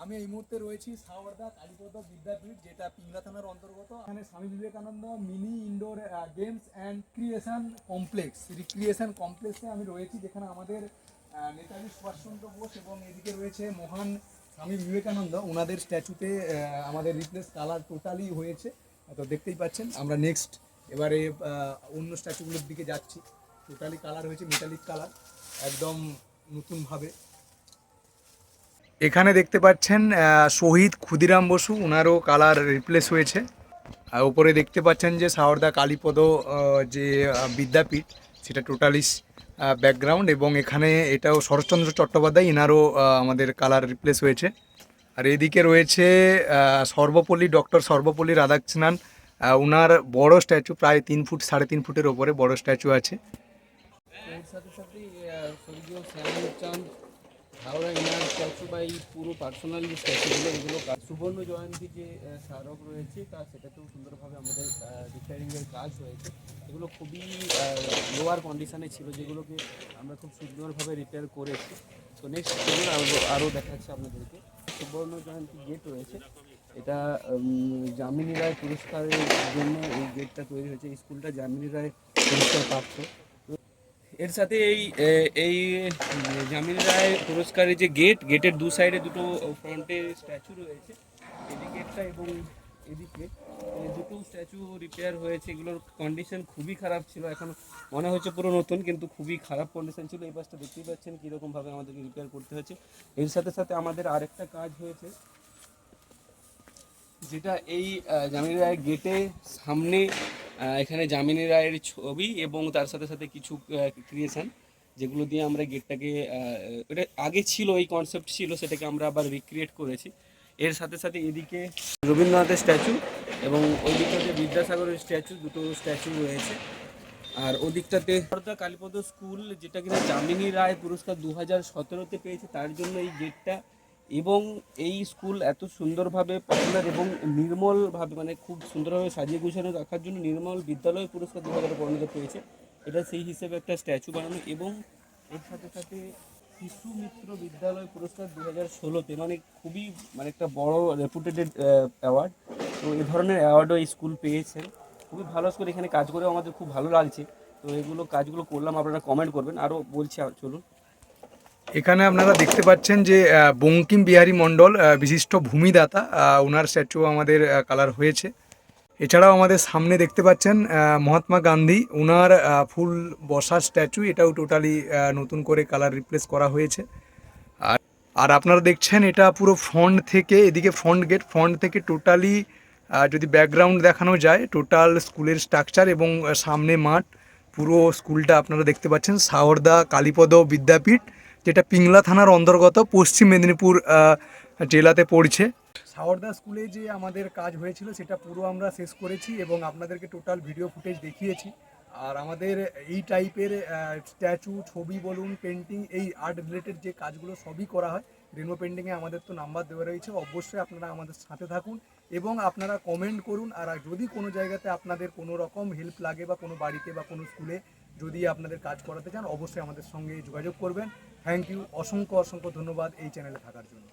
আমি এই মুহূর্তে রয়েছি সাওয়ারদা কালীপদ বিদ্যাপীঠ, যেটা পিংলা থানার অন্তর্গত। এখানে Swami Vivekananda mini indoor games and recreation কমপ্লেক্সে আমি রয়েছি, যেখানে আমাদের নেতাজি সুভাষচন্দ্র বোস এবং এদিকে রয়েছে মহান স্বামী বিবেকানন্দ, ওনাদের স্ট্যাচুতে আমাদের রিপ্লেস কালার টোটালি হয়েছে। তো দেখতেই পাচ্ছেন আমরা নেক্সট এবারে অন্য স্ট্যাচুগুলোর দিকে যাচ্ছি। টোটালি কালার হয়েছে মেটালিক কালার, একদম নতুনভাবে। এখানে দেখতে পাচ্ছেন শহীদ ক্ষুদিরাম বসু, ওনারও কালার রিপ্লেস হয়েছে। আর উপরে দেখতে পাচ্ছেন যে সাওয়ারদা কালীপদ যে বিদ্যাপীঠ, সেটা টোটালি ব্যাকগ্রাউন্ড, এবং এখানে এটাও শরৎচন্দ্র চট্টোপাধ্যায়, এনারও আমাদের কালার রিপ্লেস হয়েছে। আর এদিকে রয়েছে সর্বপল্লী, ডক্টর সর্বপল্লী রাধাকৃষ্ণন, ওনার বড় স্ট্যাচু, প্রায় 3 ফুট 3.5 ফুটের ওপরে বড় স্ট্যাচু আছে। এর সাথে সাথে স্বর্গীয় শ্যামচাঁদ হাওড়া ইনার স্ট্যাচু বা এই পুরো পার্সোনাল যে স্ট্যাচুগুলো, এগুলো সুবর্ণ জয়ন্তী যে স্মারক রয়েছে সেটাতেও সুন্দরভাবে আমাদের রিপেয়ারিংয়ের কাজ হয়েছে। এগুলো খুবই লোয়ার কন্ডিশনে ছিল, যেগুলোকে আমরা খুব সুন্দরভাবে রিপেয়ার করেছি। তো নেক্সট এগুলো আরও দেখাচ্ছি আপনাদেরকে। সুবর্ণ জয়ন্তী গেট রয়েছে, এটা যামিনী রায় পুরস্কারের জন্য এই গেটটা তৈরি হয়েছে। এই স্কুলটা যামিনী রায় পুরস্কার প্রাপ্ত। এর সাথে এই যামিনী রায় পুরস্কারের যে গেটের দু সাইডে দুটো ফ্রন্টে স্ট্যাচু রয়েছে, এদিকেরটা এবং এদিকে দুটো স্ট্যাচু রিপেয়ার হয়েছে। এগুলোর কন্ডিশন খুবই খারাপ ছিল, এখন মনে হচ্ছে পুরো নতুন, কিন্তু খুবই খারাপ কন্ডিশন ছিল। এই পাশটা দেখতেই পাচ্ছেন কীরকমভাবে আমাদেরকে রিপেয়ার করতে হয়েছে। এর সাথে সাথে আমাদের আরেকটা কাজ হয়েছে, যেটা এই যামিনী রায়ের গেটে সামনে এখানে যামিনী রায়ের ছবি এবং তার সাথে সাথে কিছু ক্রিয়েশন, যেগুলো দিয়ে আমরা গেটটাকে এটা আগে ছিল, এই কনসেপ্ট ছিল, সেটাকে আমরা আবার রিক্রিয়েট করেছি। এর সাথে সাথে এদিকে রবীন্দ্রনাথের স্ট্যাচু এবং ওই দিকটাতে বিদ্যাসাগরের স্ট্যাচু, দুটো স্ট্যাচু রয়েছে। আর ওদিকটাতে সাওয়ারদা কালীপদ স্কুল, যেটা কিনা যামিনী রায় পুরস্কার 2017-তে পেয়েছে, তার জন্য এই গেটটা এবং এই স্কুল এত সুন্দরভাবে পপুলার এবং নির্মলভাবে, মানে খুব সুন্দরভাবে সাজিয়ে গুছানো রাখার জন্য নির্মল বিদ্যালয় পুরস্কার 2015 পেয়েছে। এটা সেই হিসেবে একটা স্ট্যাচু বানানো, এবং এর সাথে সাথে শিশু মিত্র বিদ্যালয় পুরস্কার 2016-তে, মানে খুবই মানে একটা বড় রেপুটেটেড অ্যাওয়ার্ড। তো এই ধরনের অ্যাওয়ার্ডও এই স্কুল পেয়েছেন। খুবই ভালো স্কুল, এখানে কাজ করেও আমাদের খুব ভালো লাগছে। তো এগুলো কাজগুলো করলাম, আপনারা কমেন্ট করবেন। আরও বলছি, চলুন। এখানে আপনারা দেখতে পাচ্ছেন যে বঙ্কিম বিহারী মণ্ডল, বিশিষ্ট ভূমিদাতা, ওনার স্ট্যাচু আমাদের কালার হয়েছে। এছাড়াও আমাদের সামনে দেখতে পাচ্ছেন মহাত্মা গান্ধী, ওনার ফুল বসার স্ট্যাচু, এটাও টোটালি নতুন করে কালার রিপ্লেস করা হয়েছে। আর আর আপনারা দেখছেন এটা পুরো ফ্রন্ট থেকে, এদিকে ফ্রন্ট থেকে টোটালি যদি ব্যাকগ্রাউন্ড দেখানো যায়, টোটাল স্কুলের স্ট্রাকচার এবং সামনে মাঠ, পুরো স্কুলটা আপনারা দেখতে পাচ্ছেন সাওয়ারদা কালীপদ বিদ্যাপীঠ, যেটা পিংলা থানার অন্তর্গত, পশ্চিম মেদিনীপুর জেলাতে পড়ছে। সাওয়ারদা স্কুলে যে আমাদের কাজ হয়েছিল সেটা পুরো আমরা শেষ করেছি এবং আপনাদেরকে টোটাল ভিডিও ফুটেজ দেখিয়েছি। আর আমাদের এই টাইপের স্ট্যাচু, ছবি বলুন, পেন্টিং, এই আর্ট রিলেটেড যে কাজগুলো সবই করা হয়। রেনবো পেন্টিংয়ে আমাদের তো নাম্বার দেওয়া রয়েছে, অবশ্যই আপনারা আমাদের সাথে থাকুন এবং আপনারা কমেন্ট করুন। আর যদি কোনো জায়গাতে আপনাদের কোনো রকম হেল্প লাগে বা কোনো বাড়িতে বা কোনো স্কুলে যদি আপনাদের কাজ করাতে চান, অবশ্যই আমাদের সঙ্গে যোগাযোগ করবেন। থ্যাংক ইউ, অসংখ্য অসংখ্য ধন্যবাদ এই চ্যানেলে থাকার জন্য।